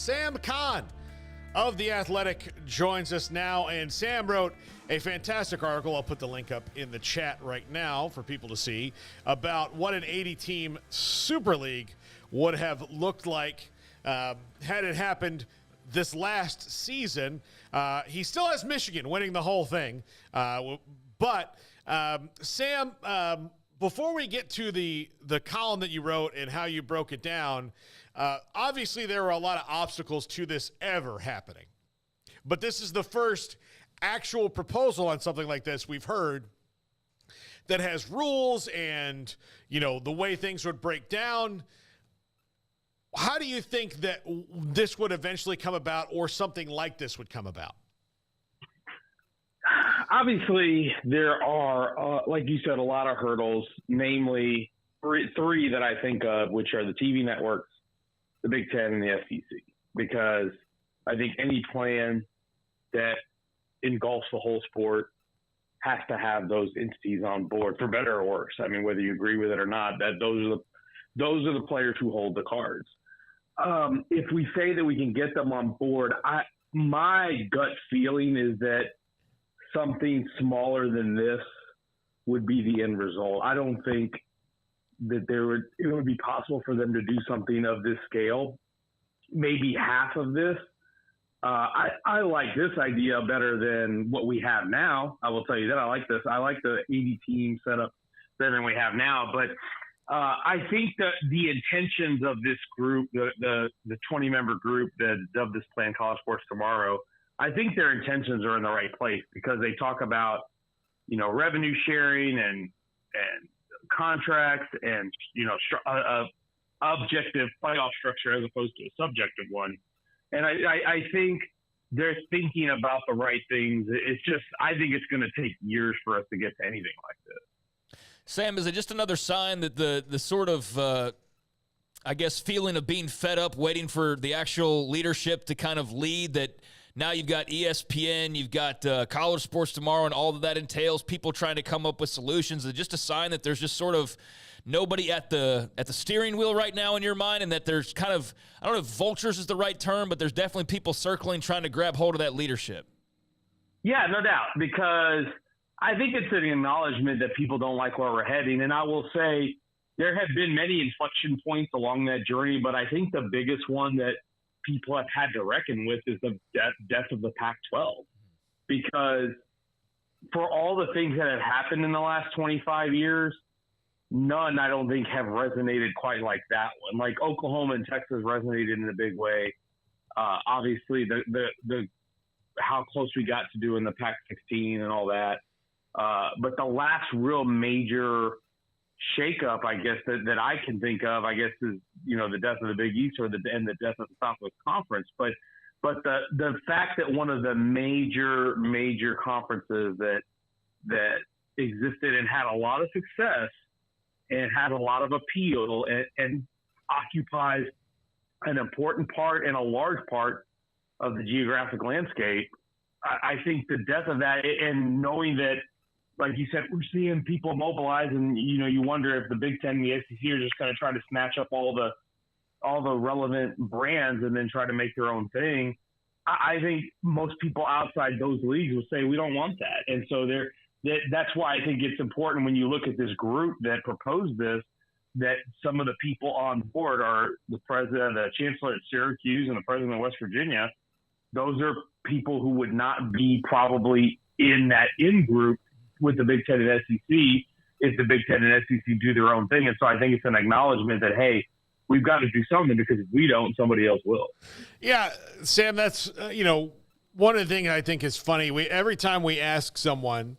Sam Kahn of The Athletic joins us now, and Sam wrote a fantastic article. I'll put the link up in the chat right now for people to see about what an 80-team Super League would have looked like had it happened this last season. He still has Michigan winning the whole thing, but Sam, before we get to the column that you wrote and how you broke it down, obviously there were a lot of obstacles to this ever happening. But this is the first actual proposal on something like this we've heard that has rules and, you know, the way things would break down. How do you think that this would eventually come about, or something like this would come about? Obviously, there are, like you said, a lot of hurdles, namely three that I think of, which are the TV networks, the Big Ten, and the SEC. Because I think any plan that engulfs the whole sport has to have those entities on board, for better or worse. I mean, whether you agree with it or not, that those are the players who hold the cards. If we say that we can get them on board, my gut feeling is that something smaller than this would be the end result. I don't think that it would be possible for them to do something of this scale, maybe half of this. I like this idea better than what we have now. I will tell you that I like this. I like the 80-team setup better than we have now. But I think that the intentions of this group, the 20-member group that dubbed this plan College Sports Tomorrow, I think their intentions are in the right place, because they talk about, you know, revenue sharing and contracts and, you know, objective playoff structure as opposed to a subjective one. And I think they're thinking about the right things. It's just, I think it's going to take years for us to get to anything like this. Sam, is it just another sign that the sort of, I guess, feeling of being fed up, waiting for the actual leadership to kind of lead, that now you've got ESPN, you've got College Sports Tomorrow, and all that entails, people trying to come up with solutions? Is it just a sign that there's just sort of nobody at the steering wheel right now in your mind, and that there's kind of, I don't know if vultures is the right term, but there's definitely people circling trying to grab hold of that leadership? Yeah, no doubt, because I think it's an acknowledgement that people don't like where we're heading. And I will say there have been many inflection points along that journey, but I think the biggest one that people have had to reckon with is the death of the Pac-12. Because for all the things that have happened in the last 25 years, none, I don't think, have resonated quite like that one. Like Oklahoma and Texas resonated in a big way. Obviously, the how close we got to doing the Pac-16 and all that. But the last real major shakeup, I guess, that I can think of, I guess, is, you know, the death of the Big East and the death of the Southwest Conference. But the fact that one of the major conferences that existed and had a lot of success and had a lot of appeal and occupies an important part and a large part of the geographic landscape, I think the death of that, and knowing that, like you said, we're seeing people mobilize, and, you know, you wonder if the Big Ten and the SEC are just going to try to snatch up all the relevant brands and then try to make their own thing. I think most people outside those leagues will say we don't want that. And so that's why I think it's important when you look at this group that proposed this, that some of the people on board are the president, the chancellor at Syracuse, and the president of West Virginia. Those are people who would not be probably in that in-group with the Big Ten and SEC if the Big Ten and SEC do their own thing. And so I think it's an acknowledgement that, hey, we've got to do something, because if we don't, somebody else will. Yeah, Sam, that's, one of the things I think is funny. Every time we ask someone,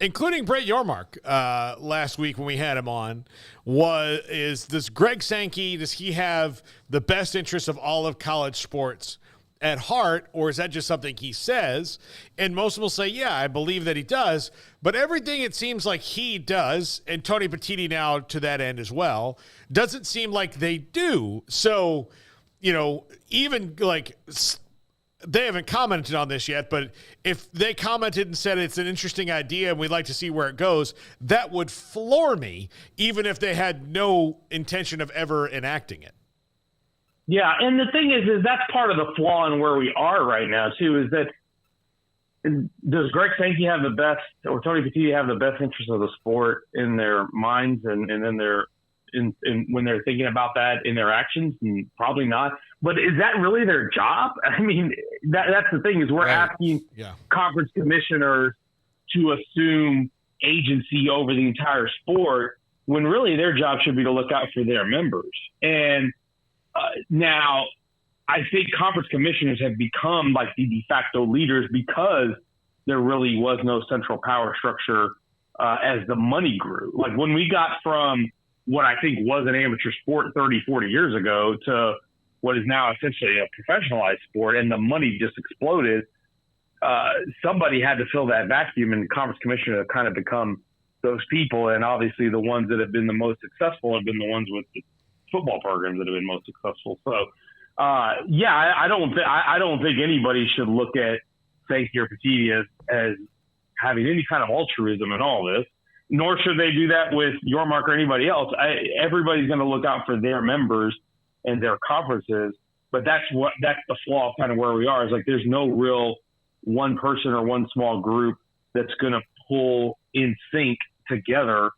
including Brett Yormark last week when we had him on, is this Greg Sankey, does he have the best interest of all of college sports at heart, or is that just something he says? And most of them will say, yeah, I believe that he does. But everything it seems like he does, and Tony Petitti now to that end as well, doesn't seem like they do. So, even like they haven't commented on this yet, but if they commented and said it's an interesting idea and we'd like to see where it goes, that would floor me, even if they had no intention of ever enacting it. Yeah, and the thing is that's part of the flaw in where we are right now too. Is that does Greg Sankey have the best, or Tony Petitti have the best interest of the sport in their minds and in their when they're thinking about that in their actions? And probably not. But is that really their job? I mean, that's the thing, is we're asking conference commissioners to assume agency over the entire sport when really their job should be to look out for their members. And now I think conference commissioners have become like the de facto leaders because there really was no central power structure as the money grew. Like when we got from what I think was an amateur sport 30, 40 years ago to what is now essentially a professionalized sport, and the money just exploded, somebody had to fill that vacuum, and the conference commissioner have kind of become those people. And obviously the ones that have been the most successful have been the ones with the football programs that have been most successful. So, I don't think anybody should look at Sankey or Petitti as having any kind of altruism in all this, nor should they do that with Yormark or anybody else. Everybody's going to look out for their members and their conferences, but that's the flaw kind of where we are, is like there's no real one person or one small group that's going to pull in sync together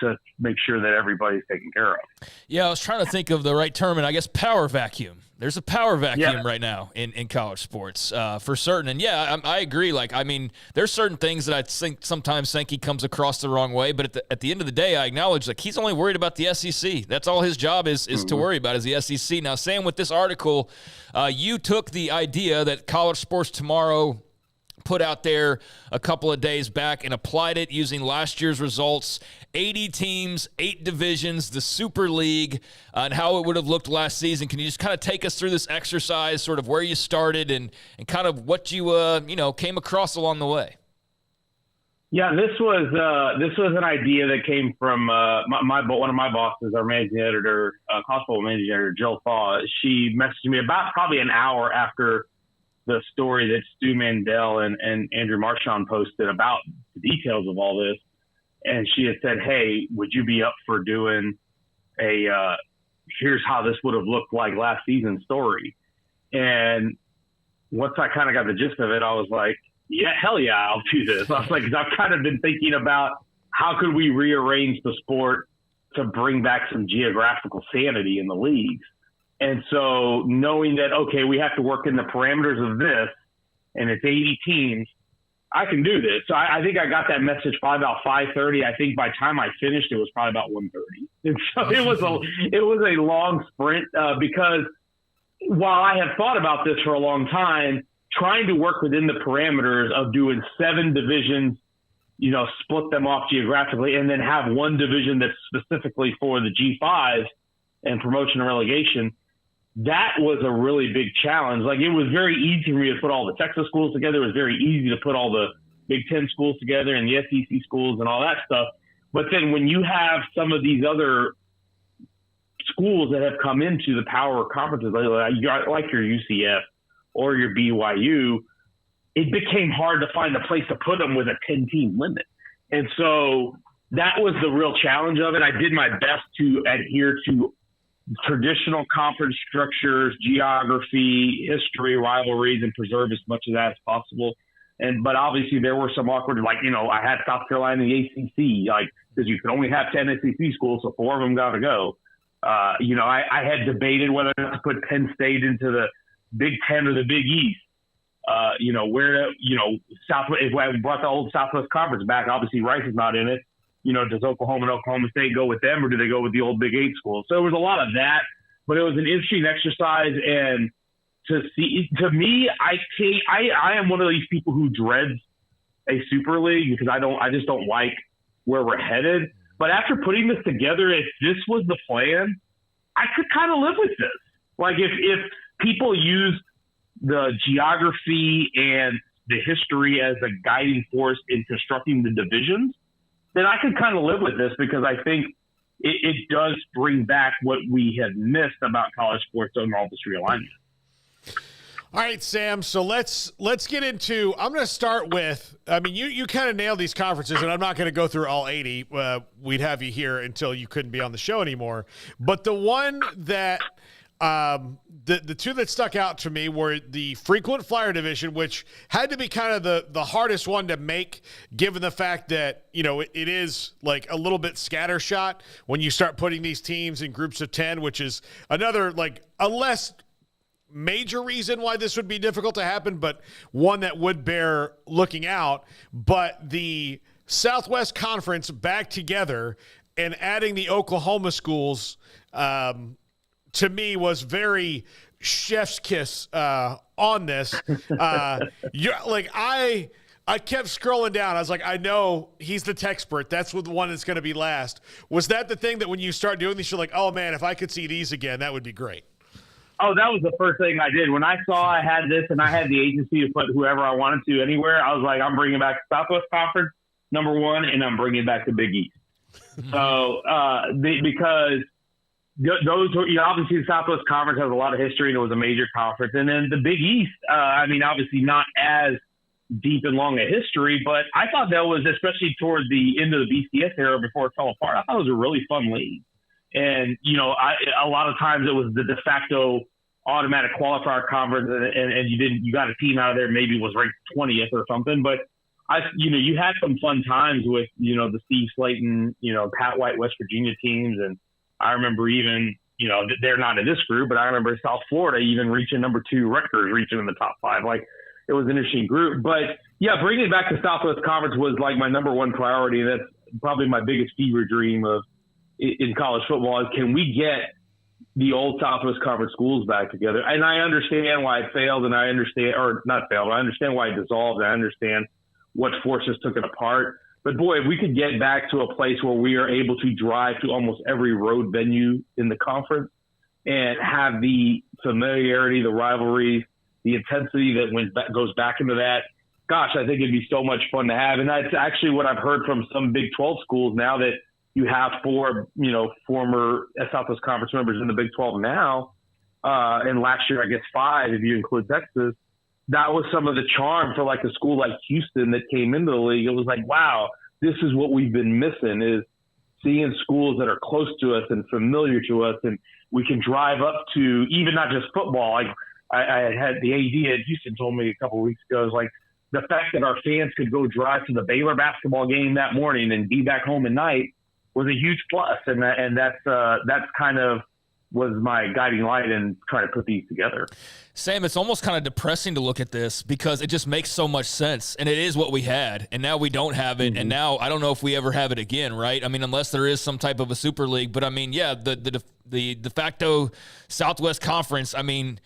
to make sure that everybody's taken care of. Yeah, I was trying to think of the right term, and I guess power vacuum. There's a power vacuum right now in college sports for certain. And, I agree. Like, I mean, there's certain things that I think sometimes Sankey comes across the wrong way, but at the end of the day, I acknowledge, like, he's only worried about the SEC. That's all his job is to worry about, is the SEC. Now, Sam, with this article, you took the idea that College Sports Tomorrow put out there a couple of days back and applied it using last year's results, 80 teams, 8 divisions, the Super League, and how it would have looked last season. Can you just kind of take us through this exercise, sort of where you started and kind of what you came across along the way? Yeah, this was an idea that came from one of my bosses, our managing editor, college football managing editor, Jill Thaw. She messaged me about probably an hour after the story that Stu Mandel and Andrew Marchand posted about the details of all this. And she had said, hey, would you be up for doing here's how this would have looked like last season's story? And once I kind of got the gist of it, I was like, yeah, hell yeah, I'll do this. I was like, 'cause I've kind of been thinking about how could we rearrange the sport to bring back some geographical sanity in the leagues. And so knowing that, okay, we have to work in the parameters of this, and it's 80 teams, I can do this. So I think I got that message probably about 5:30. I think by the time I finished, it was probably about 1:30. And so it was a long sprint because while I have thought about this for a long time, trying to work within the parameters of doing 7 divisions, split them off geographically, and then have one division that's specifically for the G5s and promotion and relegation, that was a really big challenge. Like, it was very easy for me to put all the Texas schools together. It was very easy to put all the Big Ten schools together and the SEC schools and all that stuff. But then when you have some of these other schools that have come into the power conferences, like your UCF or your BYU, it became hard to find a place to put them with a 10-team limit. And so that was the real challenge of it. I did my best to adhere to traditional conference structures, geography, history, rivalries, and preserve as much of that as possible. But obviously there were some awkward, I had South Carolina in the ACC, because you can only have 10 SEC schools, so 4 of them got to go. I had debated whether or not to put Penn State into the Big Ten or the Big East. Southwest, if I brought the old Southwest Conference back, obviously Rice is not in it. Does Oklahoma and Oklahoma State go with them, or do they go with the old Big 8 schools? So there was a lot of that, but it was an interesting exercise. And to me, I am one of these people who dreads a Super League because I just don't like where we're headed. But after putting this together, if this was the plan, I could kind of live with this. Like if people use the geography and the history as a guiding force in constructing the divisions, then I could kind of live with this because I think it does bring back what we have missed about college sports under all this realignment. All right, Sam. So let's get into. I'm going to start with. I mean, you kind of nailed these conferences, and I'm not going to go through all 80. We'd have you here until you couldn't be on the show anymore. But the one that The two that stuck out to me were the frequent flyer division, which had to be kind of the hardest one to make, given the fact that, it is like a little bit scattershot when you start putting these teams in groups of 10, which is another, like, a less major reason why this would be difficult to happen, but one that would bear looking out. But the Southwest Conference back together and adding the Oklahoma schools, to me, was very chef's kiss on this. I kept scrolling down. I was like, I know he's the techspert. That's the one that's going to be last. Was that the thing that when you start doing these, you're like, oh, man, if I could see these again, that would be great? Oh, that was the first thing I did. When I saw I had this and I had the agency to put whoever I wanted to anywhere, I was like, I'm bringing back Southwest Conference, number one, and I'm bringing back the Big East. So because those were, obviously the Southwest Conference has a lot of history and it was a major conference. And then the Big East, obviously not as deep and long a history, but I thought that was, especially towards the end of the BCS era before it fell apart, I thought it was a really fun league. And, a lot of times it was the de facto automatic qualifier conference and you got a team out of there, maybe was ranked 20th or something. But you had some fun times with, the Steve Slayton, Pat White, West Virginia teams. And I remember even, they're not in this group, but I remember South Florida even reaching number 2, Rutgers reaching in the top 5. Like, it was an interesting group. But yeah, bringing it back to Southwest Conference was like my number one priority. That's probably my biggest fever dream in college football is, can we get the old Southwest Conference schools back together? And I understand why it failed, and I understand why it dissolved, and I understand what forces took it apart. But boy, if we could get back to a place where we are able to drive to almost every road venue in the conference and have the familiarity, the rivalry, the intensity that goes back into that, gosh, I think it'd be so much fun to have. And that's actually what I've heard from some Big 12 schools now that you have 4, former Southwest Conference members in the Big 12 now. And last year, I guess 5, if you include Texas. That was some of the charm for like a school like Houston that came into the league. It was like, wow, this is what we've been missing, is seeing schools that are close to us and familiar to us. And we can drive up to even not just football. Like I had the AD at Houston told me a couple of weeks ago, it was like the fact that our fans could go drive to the Baylor basketball game that morning and be back home at night was a huge plus. And that's kind of was my guiding light in trying to put these together. Sam, it's almost kind of depressing to look at this because it just makes so much sense, and it is what we had, and now we don't have it, and now I don't know if we ever have it again, right? I mean, unless there is some type of a super league, but I mean, yeah, the de facto Southwest Conference, I mean,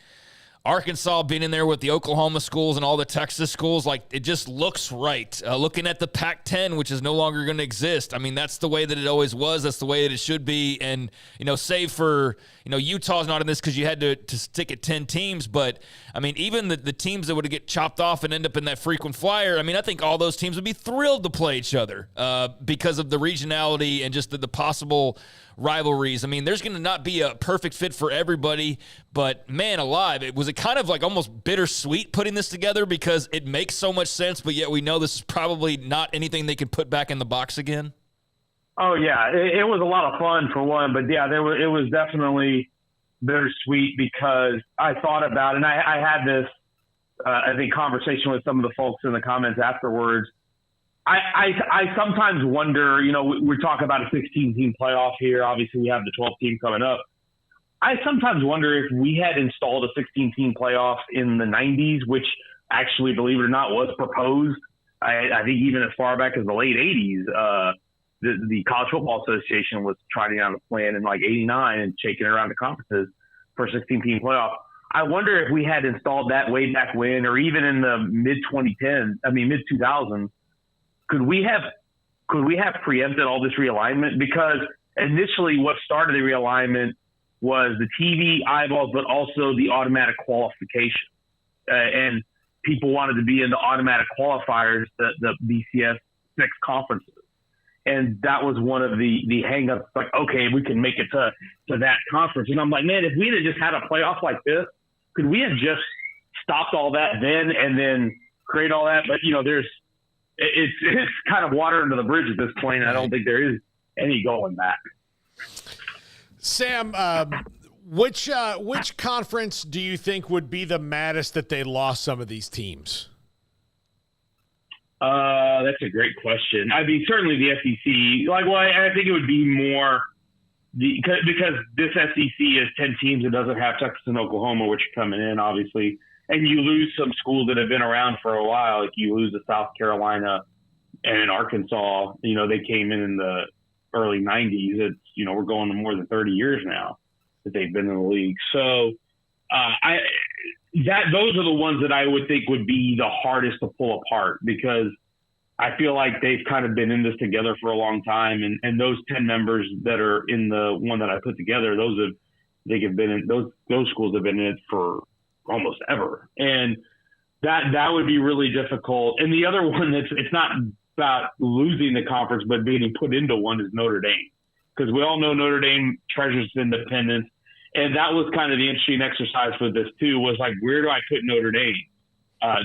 Arkansas being in there with the Oklahoma schools and all the Texas schools, like, it just looks right. Looking at the Pac-10, which is no longer going to exist, I mean, that's the way that it always was. That's the way that it should be. And, save for, Utah's not in this because you had to stick at 10 teams. But, I mean, even the teams that would get chopped off and end up in that frequent flyer, I mean, I think all those teams would be thrilled to play each other because of the regionality and just the possible rivalries. I mean, there's going to not be a perfect fit for everybody, but man alive, it was kind of like almost bittersweet putting this together because it makes so much sense, but yet we know this is probably not anything they could put back in the box again. Oh yeah, it was a lot of fun for one, but yeah, it was definitely bittersweet because I thought about it, and I had this, I think, conversation with some of the folks in the comments afterwards. I sometimes wonder, we're talking about a 16-team playoff here. Obviously, we have the 12-team coming up. I sometimes wonder if we had installed a 16-team playoff in the 90s, which actually, believe it or not, was proposed. I think even as far back as the late 80s, the College Football Association was trying out a plan in like 89 and shaking it around the conferences for a 16-team playoff. I wonder if we had installed that way back when, or even in the mid-2000s, could we have preempted all this realignment? Because initially what started the realignment was the TV eyeballs, but also the automatic qualification. And people wanted to be in the automatic qualifiers, the BCS 6 conferences. And that was one of the hang-ups, like, okay, we can make it to that conference. And I'm like, man, if we had just had a playoff like this, could we have just stopped all that then and then create all that? But, it's kind of water under the bridge at this point. I don't think there is any going back. Sam, Which conference do you think would be the maddest that they lost some of these teams? That's a great question. I mean, certainly the SEC. I think it would be more because this SEC is 10 teams. It doesn't have Texas and Oklahoma, which are coming in, obviously. And you lose some schools that have been around for a while. Like you lose to South Carolina and Arkansas. They came in the early 90s. It's, we're going to more than 30 years now that they've been in the league. So those are the ones that I would think would be the hardest to pull apart, because I feel like they've kind of been in this together for a long time. And those 10 members that are in the one that I put together, those schools have been in it for almost ever. And that would be really difficult. And the other one it's not about losing the conference, but being put into one is Notre Dame. Because we all know Notre Dame treasures independence. And that was kind of the interesting exercise for this too, was like, where do I put Notre Dame?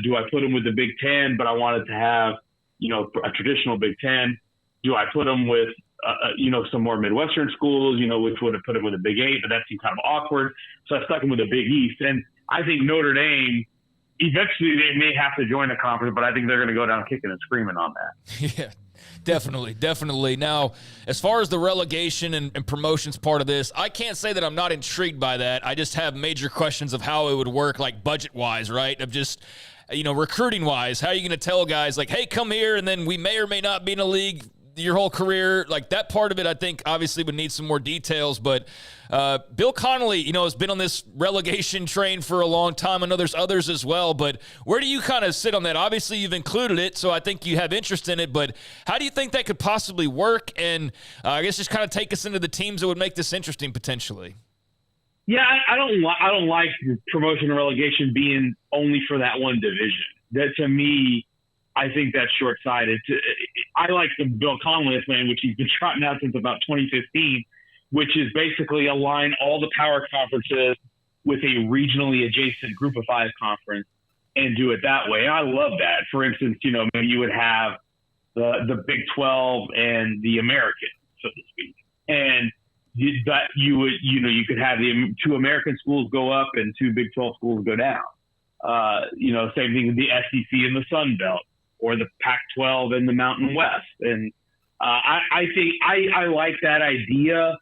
Do I put them with the Big Ten, but I wanted to have, a traditional Big Ten? Do I put them with, some more Midwestern schools, which would have put them with a Big Eight, but that seemed kind of awkward. So I stuck them with a Big East. And I think Notre Dame, eventually they may have to join the conference, but I think they're going to go down kicking and screaming on that. Yeah, definitely. Now, as far as the relegation and promotions part of this, I can't say that I'm not intrigued by that. I just have major questions of how it would work, like budget-wise, right? Of just, recruiting-wise, how are you going to tell guys, like, hey, come here, and then we may or may not be in a league your whole career? Like, that part of it, I think, obviously would need some more details. But Bill Connolly, has been on this relegation train for a long time. I know there's others as well. But where do you kind of sit on that? Obviously, you've included it, so I think you have interest in it. But how do you think that could possibly work? And I guess just kind of take us into the teams that would make this interesting potentially. Yeah, I don't like promotion and relegation being only for that one division. That, to me, I think that's short-sighted. I like the Bill Connolly plan, which he's been trotting out since about 2015, which is basically align all the power conferences with a regionally adjacent group of five conference and do it that way. And I love that. For instance, maybe you would have the Big 12 and the American, so to speak. And that you could have the two American schools go up and two Big 12 schools go down. Same thing with the SEC and the Sun Belt, or the Pac-12 and the Mountain West. And I think I like that idea.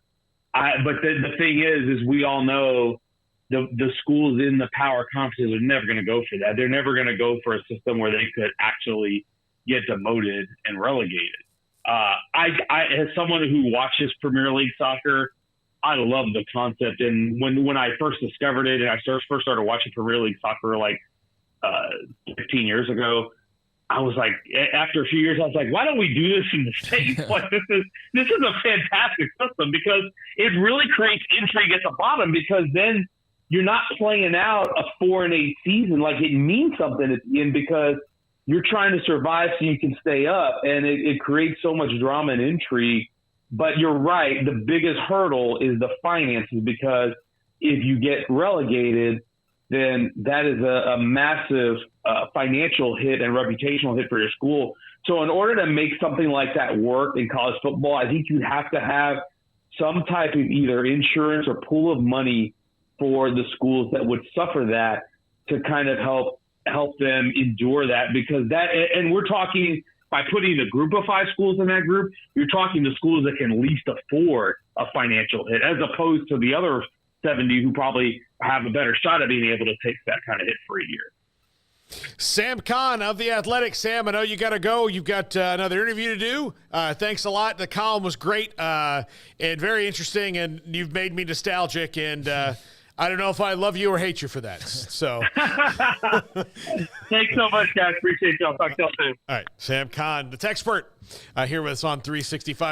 But the thing is we all know the schools in the power conferences are never going to go for that. They're never going to go for a system where they could actually get demoted and relegated. As someone who watches Premier League soccer, I love the concept. And when I first discovered it and I first started watching Premier League soccer 15 years ago, I was like, after a few years, I was like, why don't we do this in the States? Like, this is a fantastic system, because it really creates intrigue at the bottom, because then you're not playing out a 4-8 season. Like, it means something at the end, because you're trying to survive so you can stay up, and it creates so much drama and intrigue. But you're right. The biggest hurdle is the finances, because if you get relegated, then that is a massive financial hit and reputational hit for your school. So in order to make something like that work in college football, I think you'd have to have some type of either insurance or pool of money for the schools that would suffer that, to kind of help them endure that. Because and we're talking, by putting the group of five schools in that group, you're talking the schools that can least afford a financial hit, as opposed to the other 70 who probably have a better shot at being able to take that kind of hit for a year. Sam Kahn of The Athletic. Sam, I know you got to go. You've got another interview to do. Thanks a lot. The column was great and very interesting, and you've made me nostalgic, and I don't know if I love you or hate you for that. So thanks so much, guys. Appreciate y'all. Talk to y'all soon. All right. Sam Kahn, the Techspert, here with us on 365.